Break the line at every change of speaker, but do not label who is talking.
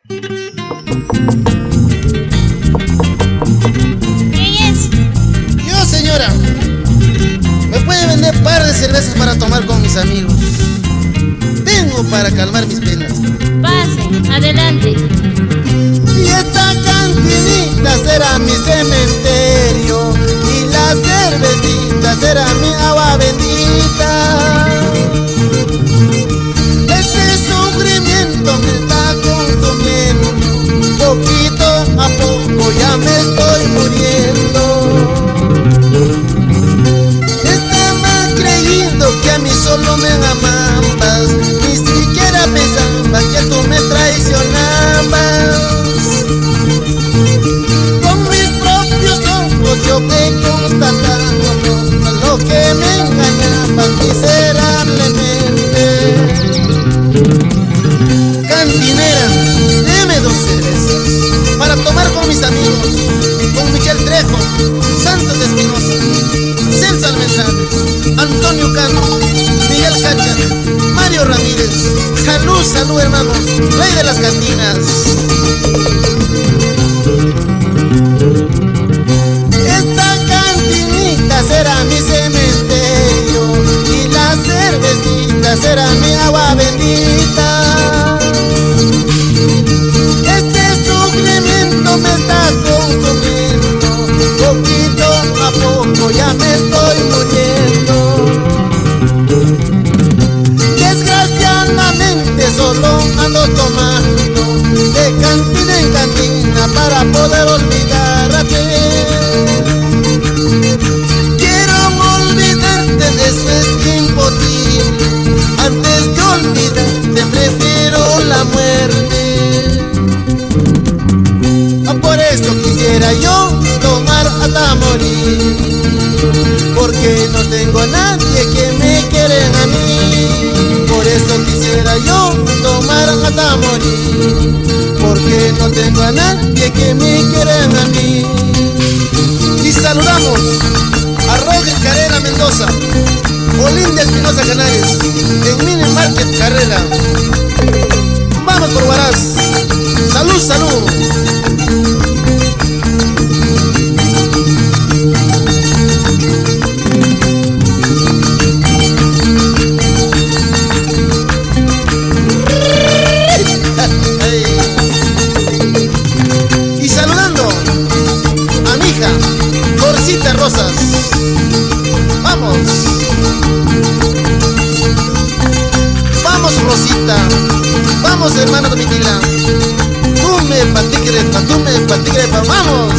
¿Quién es?
Yo, señora. ¿Me puede vender par de cervezas para tomar con mis amigos? Vengo para calmar mis penas.
Pase, adelante.
Y esta cantinita será mi cementerio, y la cervecita será mi agua bendita. Este sufrimiento me está consumiendo, poquito a poco ya me estoy muriendo. Estaba creyendo que a mí solo me amabas, ni siquiera pensaba que tú me traicionabas. Con mis propios ojos yo te he constatado lo que me engañabas miserablemente. Cantinera, deme 2 cervezas para tomar con mis amigos, con Michel Trejo, Santos Espinosa, Celso Almendrales, Antonio Cano, Miguel Cacha, Mario Ramírez. Salud, salud, hermanos, rey de las cantinas. Esta cantinita será mi cementerio, y la cervecita será mi agua bendita. Este sufrimiento me está consumiendo, poquito a poco ya me estoy muriendo. Desgraciadamente solo ando tomando de cantina en cantina para poder olvidarte. Quiero olvidarte, eso es imposible. Antes de olvidarte prefiero la muerte. Por eso quisiera yo tomar hasta morir, porque no tengo a nadie que me quiera a mí. Por eso quisiera yo tomar hasta morir, porque no tengo a nadie que me quiera a mí. Y saludamos a Roger Carrera Mendoza, Olinda Espinosa Canales, en Mini Market Carrera. Vamos por Huaraz. Salud, salud. Y saludando a mi hija Jorcita Rosas. Vamos. Vamos, Rosita. Vamos, hermana Domitila. Tú me paticrepa, vamos.